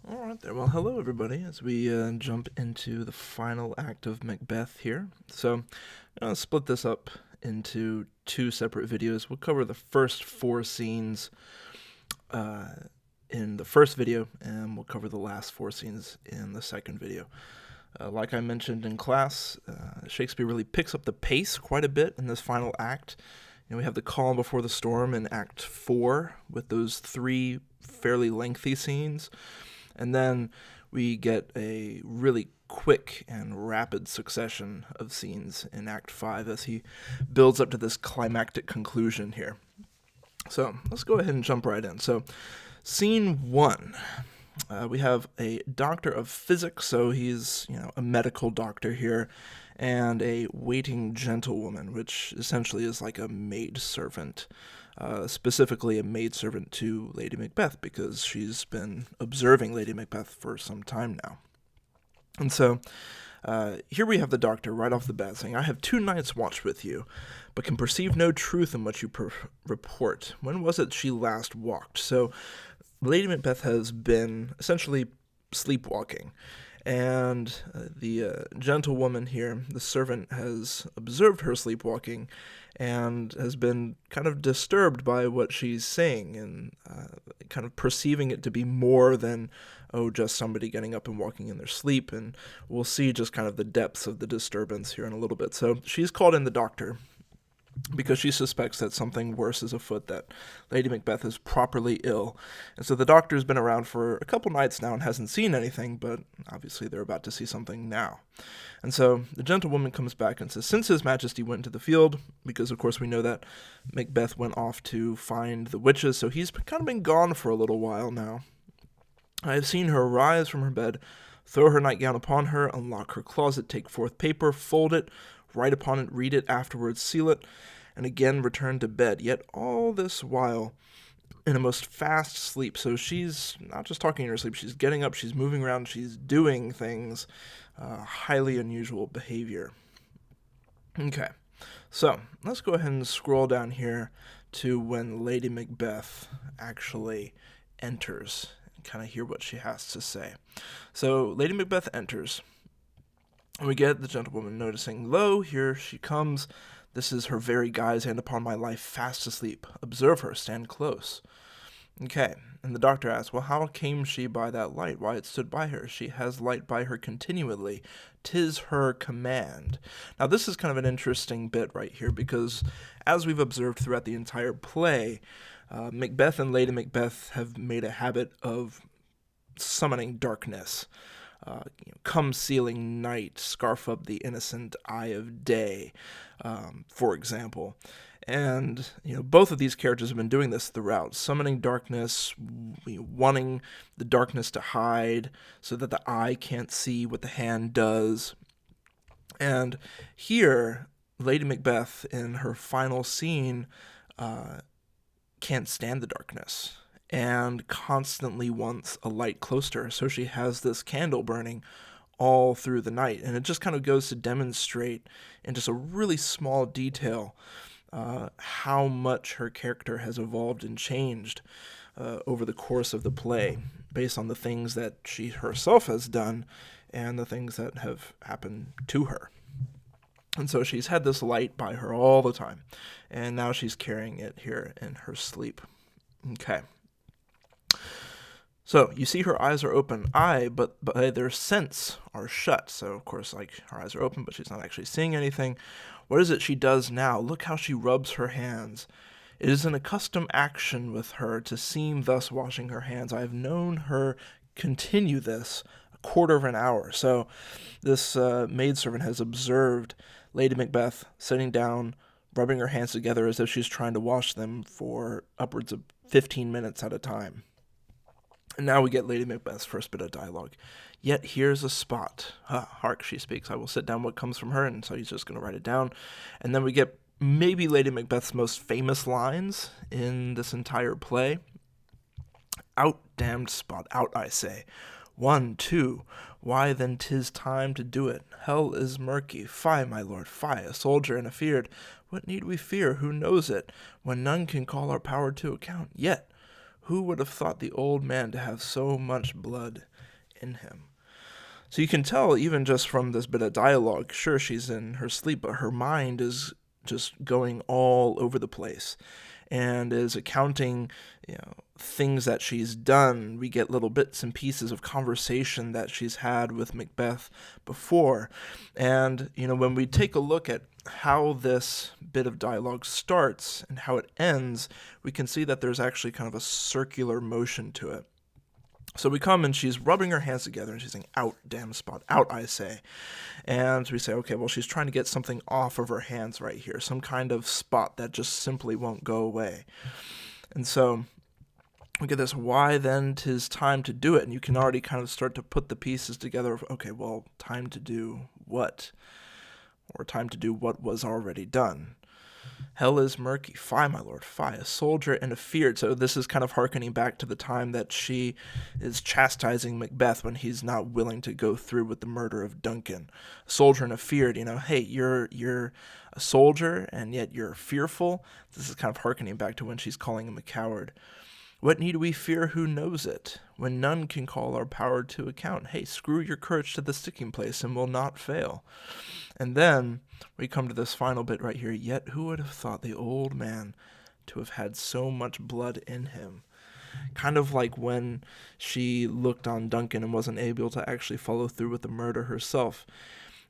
All right there. Well, hello everybody. As we jump into the final act of Macbeth here, so I'll split this up into two separate videos. We'll cover the first four scenes uh, in the first video, and we'll cover the last four scenes in the second video. Like I mentioned in class, Shakespeare really picks up the pace quite a bit in this final act. We have the calm before the storm in Act 4 with those three fairly lengthy scenes. And then we get a really quick and rapid succession of scenes in Act 5 as he builds up to this climactic conclusion here. So let's go ahead and jump right in. So, scene 1. We have a doctor of physics, so he's, a medical doctor here, and a waiting gentlewoman, which essentially is like a maidservant. Specifically a maidservant to Lady Macbeth, because she's been observing Lady Macbeth for some time now. And so here we have the doctor right off the bat saying, "I have 2 nights watched with you, but can perceive no truth in what you report. When was it she last walked?" So Lady Macbeth has been essentially sleepwalking. And the gentlewoman here, the servant, has observed her sleepwalking and has been kind of disturbed by what she's saying and kind of perceiving it to be more than, just somebody getting up and walking in their sleep. And we'll see just kind of the depths of the disturbance here in a little bit. So she's called in the doctor because she suspects that something worse is afoot, that Lady Macbeth is properly ill. And so the doctor's been around for a couple nights now and hasn't seen anything, but obviously they're about to see something now. And so the gentlewoman comes back and says, "Since His Majesty went to the field," because of course we know that Macbeth went off to find the witches, so he's kind of been gone for a little while now. "I have seen her rise from her bed, throw her nightgown upon her, unlock her closet, take forth paper, fold it, write upon it, read it, afterwards seal it, and again return to bed. Yet all this while in a most fast sleep." So she's not just talking in her sleep, she's getting up, she's moving around, she's doing things, highly unusual behavior. Okay, so let's go ahead and scroll down here to when Lady Macbeth actually enters and kind of hear what she has to say. So Lady Macbeth enters. And we get the gentlewoman noticing, "Lo, here she comes. This is her very guise, and upon my life fast asleep. Observe her, stand close." Okay, and the doctor asks, "Well, how came she by that light? Why, it stood by her. She has light by her continually. 'Tis her command." Now, this is kind of an interesting bit right here, because as we've observed throughout the entire play, Macbeth and Lady Macbeth have made a habit of summoning darkness. Come sealing night, scarf up the innocent eye of day, for example. And, both of these characters have been doing this throughout, summoning darkness, wanting the darkness to hide so that the eye can't see what the hand does. And here, Lady Macbeth, in her final scene, can't stand the darkness and constantly wants a light close to her. So she has this candle burning all through the night. And it just kind of goes to demonstrate in just a really small detail how much her character has evolved and changed over the course of the play based on the things that she herself has done and the things that have happened to her. And so she's had this light by her all the time, and now she's carrying it here in her sleep. Okay. So you see her eyes are open, but by their sense are shut. So of course, her eyes are open, but she's not actually seeing anything. What is it she does now? Look how she rubs her hands. It is an accustomed action with her to seem thus washing her hands. I have known her continue this a quarter of an hour. So this maidservant has observed Lady Macbeth sitting down, rubbing her hands together as if she's trying to wash them for upwards of 15 minutes at a time. And now we get Lady Macbeth's first bit of dialogue. "Yet here's a spot. Hark, she speaks. I will set down what comes from her." And so he's just going to write it down. And then we get maybe Lady Macbeth's most famous lines in this entire play. "Out, damned spot, out, I say. 1, 2. Why, then 'tis time to do it. Hell is murky. Fie, my lord, fie, a soldier and afeard. What need we fear? Who knows it? When none can call our power to account. Yet Who would have thought the old man to have so much blood in him? So you can tell even just from this bit of dialogue, sure, she's in her sleep, but her mind is just going all over the place and is accounting, things that she's done. We get little bits and pieces of conversation that she's had with Macbeth before. And, when we take a look at how this bit of dialogue starts and how it ends, we can see that there's actually kind of a circular motion to it. So we come and she's rubbing her hands together and she's saying, "Out, damn spot, out, I say." And we say, okay, well, she's trying to get something off of her hands right here, some kind of spot that just simply won't go away. And so we get this, why then 'tis time to do it. And you can already kind of start to put the pieces together of, okay, well, time to do what? Or time to do what was already done. Hell is murky. Fie, my lord, fie, a soldier and a feared. So this is kind of hearkening back to the time that she is chastising Macbeth when he's not willing to go through with the murder of Duncan. A soldier and a feared, hey, you're a soldier and yet you're fearful. This is kind of hearkening back to when she's calling him a coward. What need we fear who knows it, when none can call our power to account? Hey, screw your courage to the sticking place and will not fail. And then we come to this final bit right here. Yet who would have thought the old man to have had so much blood in him? Kind of like when she looked on Duncan and wasn't able to actually follow through with the murder herself,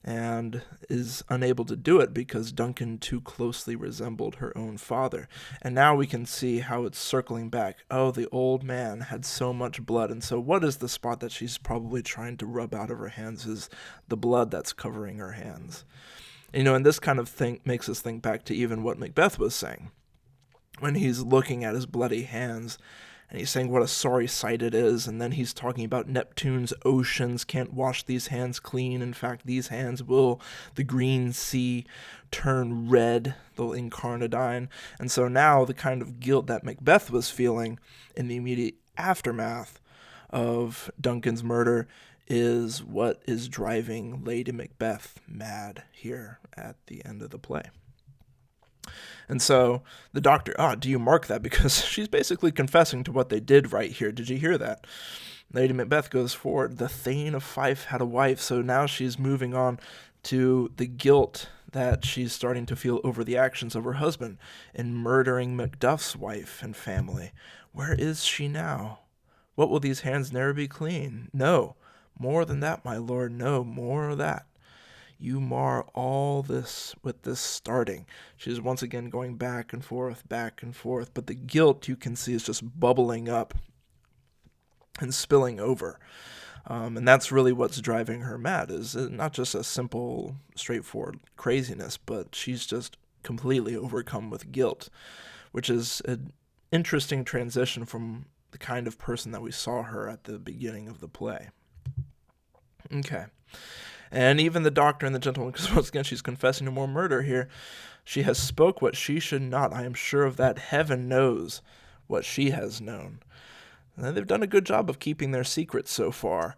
and is unable to do it because Duncan too closely resembled her own father. And now we can see how it's circling back. Oh, the old man had so much blood. And so what is the spot that she's probably trying to rub out of her hands is the blood that's covering her hands. And this kind of thing makes us think back to even what Macbeth was saying when he's looking at his bloody hands. And he's saying what a sorry sight it is, and then he's talking about Neptune's oceans can't wash these hands clean. In fact, these hands will the green sea turn red, they'll incarnadine. And so now the kind of guilt that Macbeth was feeling in the immediate aftermath of Duncan's murder is what is driving Lady Macbeth mad here at the end of the play. And so the doctor, do you mark that? Because she's basically confessing to what they did right here. Did you hear that? Lady Macbeth goes forward. The Thane of Fife had a wife. So now she's moving on to the guilt that she's starting to feel over the actions of her husband in murdering Macduff's wife and family. Where is she now? What will these hands ne'er be clean? No, more than that, my lord, no, more of that. You mar all this with this starting. She's once again going back and forth, but the guilt you can see is just bubbling up and spilling over. And that's really what's driving her mad, is not just a simple, straightforward craziness, but she's just completely overcome with guilt, which is an interesting transition from the kind of person that we saw her at the beginning of the play. Okay. And even the doctor and the gentleman, because once again she's confessing to more murder here, she has spoke what she should not. I am sure of that. Heaven knows what she has known. And they've done a good job of keeping their secrets so far,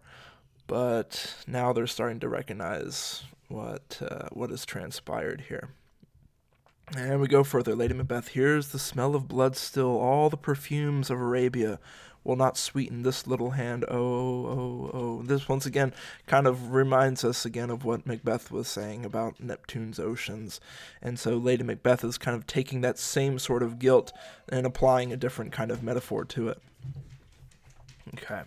but now they're starting to recognize what has transpired here. And we go further. Lady Macbeth, here's the smell of blood still. All the perfumes of Arabia will not sweeten this little hand. Oh. This once again kind of reminds us again of what Macbeth was saying about Neptune's oceans. And so Lady Macbeth is kind of taking that same sort of guilt and applying a different kind of metaphor to it. Okay.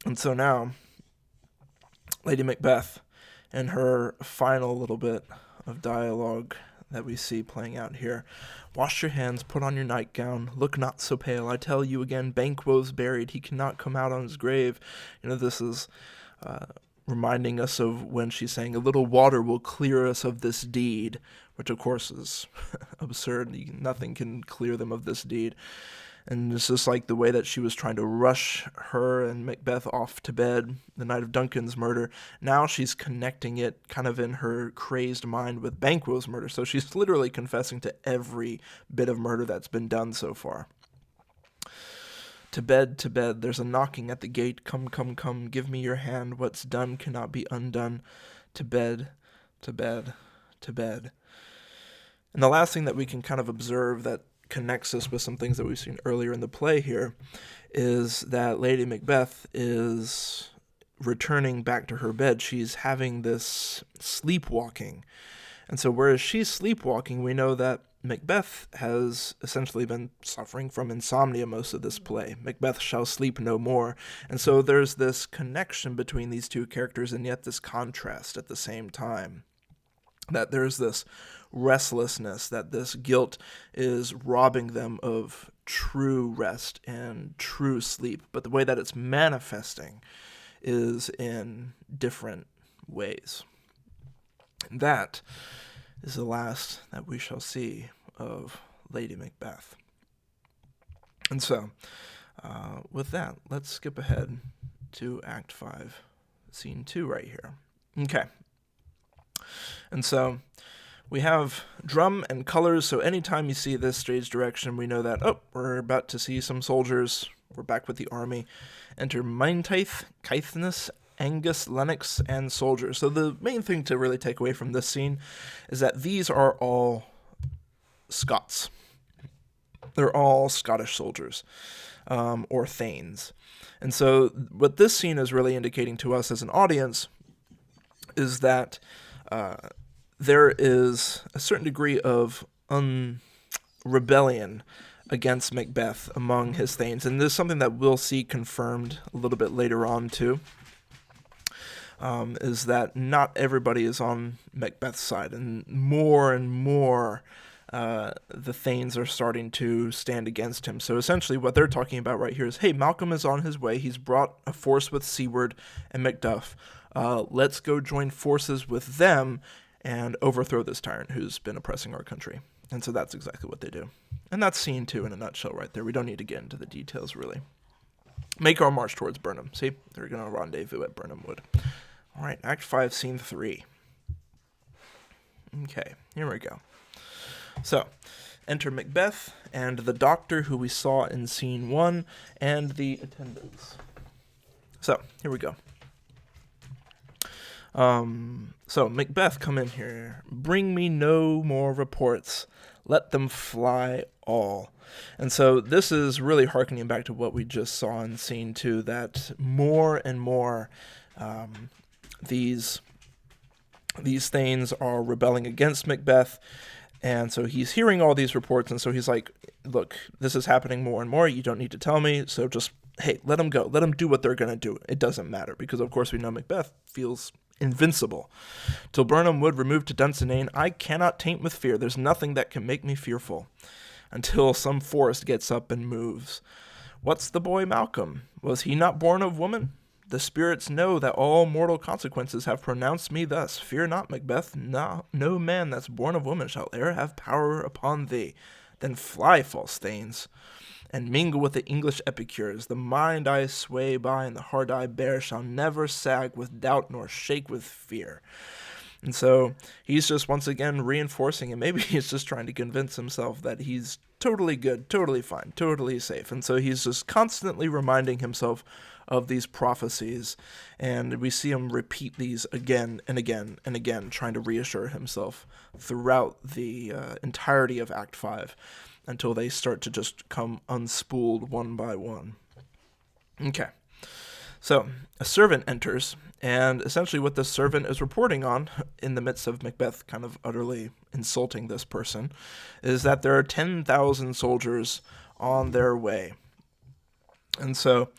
And so now, Lady Macbeth, in her final little bit of dialogue that we see playing out here. Wash your hands, put on your nightgown, look not so pale. I tell you again, Banquo's buried, he cannot come out on his grave. This is reminding us of when she's saying, a little water will clear us of this deed, which of course is absurd. Nothing can clear them of this deed. And it's just like the way that she was trying to rush her and Macbeth off to bed the night of Duncan's murder. Now she's connecting it kind of in her crazed mind with Banquo's murder. So she's literally confessing to every bit of murder that's been done so far. To bed, there's a knocking at the gate. Come, give me your hand. What's done cannot be undone. To bed. And the last thing that we can kind of observe that connects us with some things that we've seen earlier in the play here is that Lady Macbeth is returning back to her bed. She's having this sleepwalking. And so whereas she's sleepwalking, we know that Macbeth has essentially been suffering from insomnia most of this play. Macbeth shall sleep no more. And so there's this connection between these two characters and yet this contrast at the same time. That there's this restlessness, that this guilt is robbing them of true rest and true sleep. But the way that it's manifesting is in different ways. And that is the last that we shall see of Lady Macbeth. And so, with that, let's skip ahead to Act 5, Scene 2 right here. Okay. And so, we have drum and colors, so anytime you see this stage direction, we know that, oh, we're about to see some soldiers. We're back with the army. Enter Maenteith, Caithness, Angus, Lennox, and soldiers. So the main thing to really take away from this scene is that these are all Scots. They're all Scottish soldiers, or thanes. And so what this scene is really indicating to us as an audience is that there is a certain degree of rebellion against Macbeth among his thanes. And this is something that we'll see confirmed a little bit later on too. Is that not everybody is on Macbeth's side, and more the thanes are starting to stand against him. So essentially what they're talking about right here is, hey, Malcolm is on his way. He's brought a force with Seward and Macduff. Let's go join forces with them and overthrow this tyrant who's been oppressing our country. And so that's exactly what they do. And that's scene 2 in a nutshell right there. We don't need to get into the details, really. Make our march towards Burnham. See, they're going to rendezvous at Burnham Wood. All right, Act 5, Scene 3. Okay, here we go. So, enter Macbeth and the doctor who we saw in Scene 1 and the attendants. So, here we go. So, Macbeth, come in here. Bring me no more reports. Let them fly all. And so this is really hearkening back to what we just saw in Scene 2, that more and more these thanes are rebelling against Macbeth, and so he's hearing all these reports, and so he's like, look, this is happening more and more, you don't need to tell me, so just, hey, let them go, let them do what they're going to do, it doesn't matter, because of course we know Macbeth feels invincible. Till Burnham Wood removed to Dunsinane, I cannot taint with fear, there's nothing that can make me fearful, until some forest gets up and moves. What's the boy Malcolm? Was he not born of woman? The spirits know that all mortal consequences have pronounced me thus. Fear not, Macbeth, no man that's born of woman shall e'er have power upon thee. Then fly, false thanes, and mingle with the English epicures. The mind I sway by and the heart I bear shall never sag with doubt nor shake with fear. And so he's just once again reinforcing, and maybe he's just trying to convince himself that he's totally good, totally fine, totally safe. And so he's just constantly reminding himself of these prophecies, and we see him repeat these again and again and again, trying to reassure himself throughout the entirety of Act 5 until they start to just come unspooled one by one. Okay, so a servant enters, and essentially what this servant is reporting on, in the midst of Macbeth kind of utterly insulting this person, is that there are 10,000 soldiers on their way. And so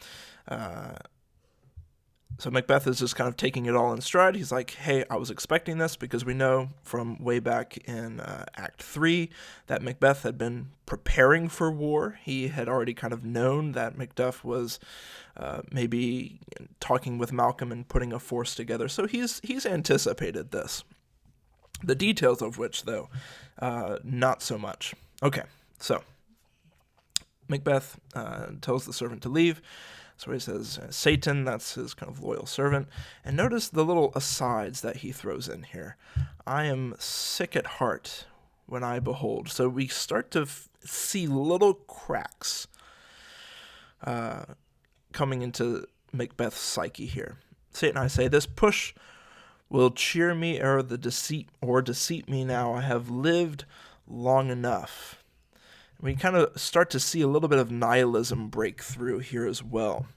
Macbeth is just kind of taking it all in stride. He's like, hey, I was expecting this, because we know from way back in Act 3 that Macbeth had been preparing for war. He had already kind of known that Macduff was maybe talking with Malcolm and putting a force together. So he's anticipated this. The details of which, though, not so much. Okay, so Macbeth tells the servant to leave. So he says, Satan, that's his kind of loyal servant. And notice the little asides that he throws in here. I am sick at heart when I behold. So we start to see little cracks coming into Macbeth's psyche here. Satan, I say, this push will cheer me ere the deceit me now. I have lived long enough. We kind of start to see a little bit of nihilism break through here as well.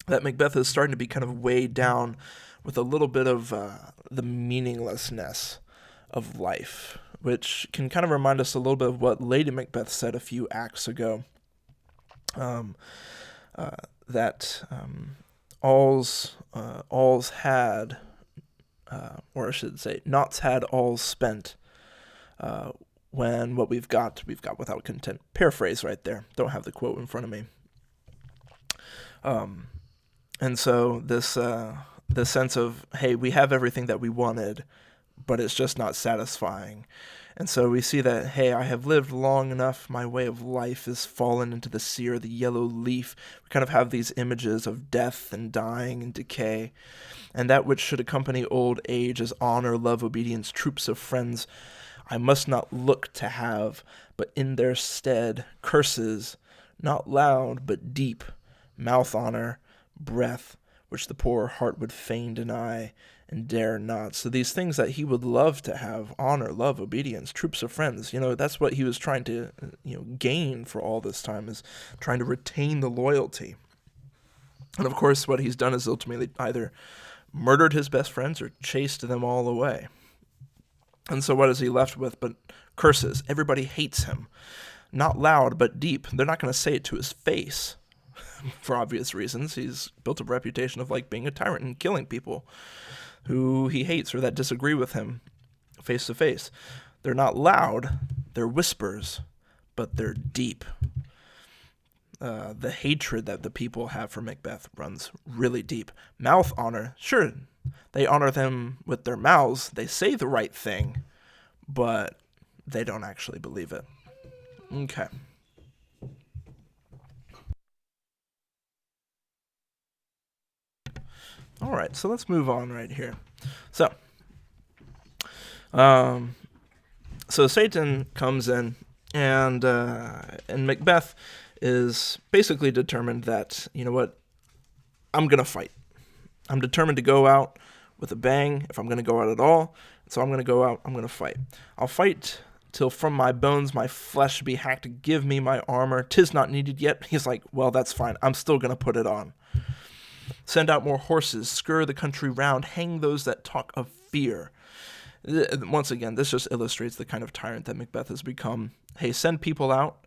That Macbeth is starting to be kind of weighed down with a little bit of the meaninglessness of life, which can kind of remind us a little bit of what Lady Macbeth said a few acts ago. That all's had, or I should say, nought's had, all's spent. When what we've got without content. Paraphrase right there. Don't have the quote in front of me. And so this sense of, hey, we have everything that we wanted, but it's just not satisfying. And so we see that, hey, I have lived long enough, my way of life is fallen into the sere, the yellow leaf. We kind of have these images of death and dying and decay. And that which should accompany old age is honor, love, obedience, troops of friends, I must not look to have, but in their stead curses, not loud, but deep, mouth honor, breath, which the poor heart would fain deny, and dare not. So these things that he would love to have, honor, love, obedience, troops of friends, that's what he was trying to, gain for all this time, is trying to retain the loyalty. And of course, what he's done is ultimately either murdered his best friends or chased them all away. And so what is he left with but curses? Everybody hates him. Not loud, but deep. They're not going to say it to his face for obvious reasons. He's built a reputation of being a tyrant and killing people who he hates or that disagree with him face to face. They're not loud, they're whispers, but they're deep. The hatred that the people have for Macbeth runs really deep. Mouth honor, sure, they honor them with their mouths. They say the right thing, but they don't actually believe it. Okay. All right, so let's move on right here. So Satan comes in, and Macbeth is basically determined that, I'm going to fight. I'm determined to go out with a bang if I'm going to go out at all. So I'm going to go out, I'm going to fight. I'll fight till from my bones my flesh be hacked. Give me my armor. 'Tis not needed yet. He's like, well, that's fine. I'm still going to put it on. Send out more horses. Scur the country round. Hang those that talk of fear. Once again, this just illustrates the kind of tyrant that Macbeth has become. Hey, send people out.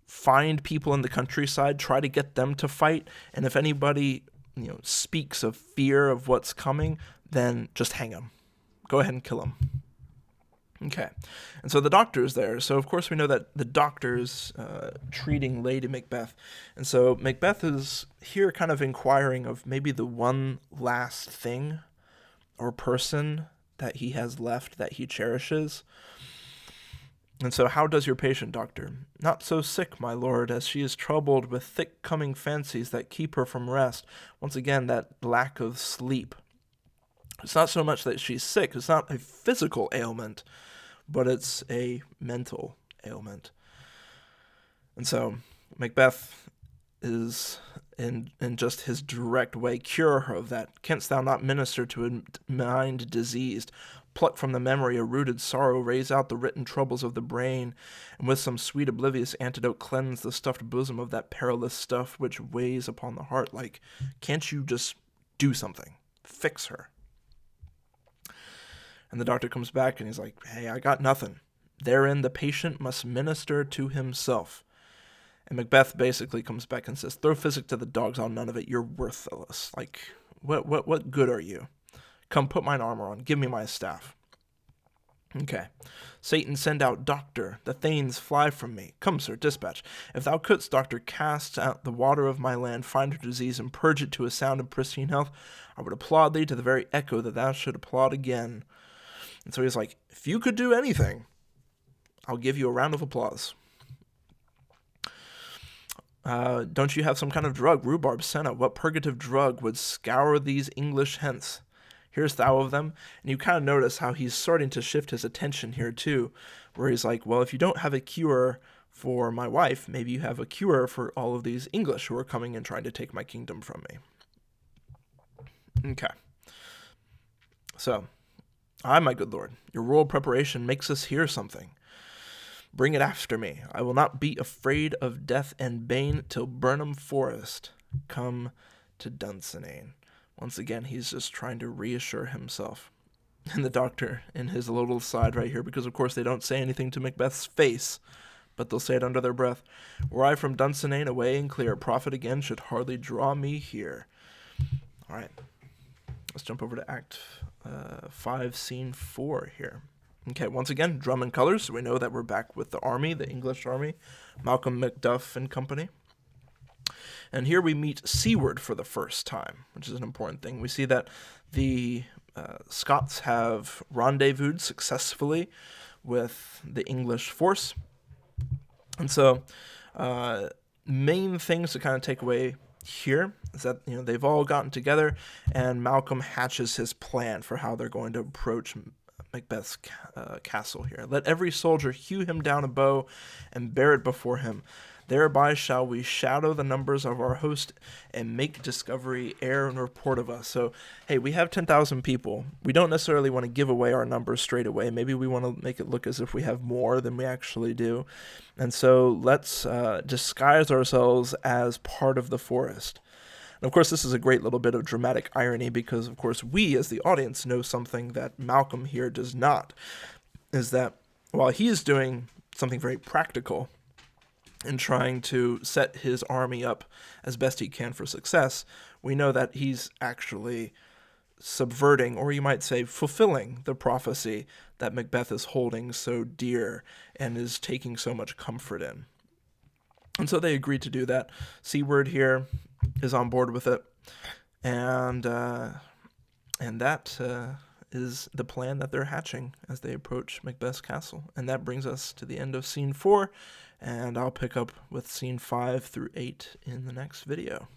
Find people in the countryside. Try to get them to fight. And if anybody speaks of fear of what's coming, then just hang him. Go ahead and kill him. Okay. And so the doctor's there. So, of course, we know that the doctor's treating Lady Macbeth. And so Macbeth is here kind of inquiring of maybe the one last thing or person that he has left that he cherishes. And so, how does your patient, doctor? Not so sick, my lord, as she is troubled with thick-coming fancies that keep her from rest. Once again, that lack of sleep. It's not so much that she's sick. It's not a physical ailment, but it's a mental ailment. And so, Macbeth is, in just his direct way, cure her of that. Canst thou not minister to a mind diseased? Pluck from the memory a rooted sorrow, raise out the written troubles of the brain, and with some sweet oblivious antidote cleanse the stuffed bosom of that perilous stuff which weighs upon the heart. Can't you just do something? Fix her. And the doctor comes back and he's like, hey, I got nothing. Therein the patient must minister to himself. And Macbeth basically comes back and says, throw physic to the dogs on none of it. You're worthless. What good are you? Come, put mine armor on. Give me my staff. Okay. Satan, send out doctor. The thanes fly from me. Come, sir, dispatch. If thou couldst, doctor, cast out the water of my land, find her disease, and purge it to a sound of pristine health, I would applaud thee to the very echo that thou should applaud again. And so he's like, if you could do anything, I'll give you a round of applause. Don't you have some kind of drug? Rhubarb, senna. What purgative drug would scour these English hence? Here's thou of them. And you kind of notice how he's starting to shift his attention here too, where he's like, well, if you don't have a cure for my wife, maybe you have a cure for all of these English who are coming and trying to take my kingdom from me. Okay. So, my good lord, your royal preparation makes us hear something. Bring it after me. I will not be afraid of death and bane till Burnham Forest come to Dunsinane. Once again, he's just trying to reassure himself. And the doctor in his little side right here, because of course they don't say anything to Macbeth's face, but they'll say it under their breath. Were I from Dunsinane away and clear, profit again should hardly draw me here. All right, let's jump over to Act 5, Scene 4 here. Okay, once again, drum and colors. So we know that we're back with the army, the English army, Malcolm Macduff and company. And here we meet Seaward for the first time, which is an important thing. We see that the Scots have rendezvoused successfully with the English force. And so main things to kind of take away here is that they've all gotten together, and Malcolm hatches his plan for how they're going to approach Macbeth's castle here. Let every soldier hew him down a bow and bear it before him. Thereby shall we shadow the numbers of our host and make discovery ere and report of us. So, hey, we have 10,000 people. We don't necessarily want to give away our numbers straight away. Maybe we want to make it look as if we have more than we actually do. And so let's disguise ourselves as part of the forest. And of course, this is a great little bit of dramatic irony because, of course, we as the audience know something that Malcolm here does not, is that while he is doing something very practical in trying to set his army up as best he can for success, we know that he's actually subverting, or you might say fulfilling, the prophecy that Macbeth is holding so dear and is taking so much comfort in. And so they agreed to do that. Seaward here is on board with it, and that is the plan that they're hatching as they approach Macbeth's castle. And that brings us to the end of Scene 4, and I'll pick up with Scene 5 through 8 in the next video.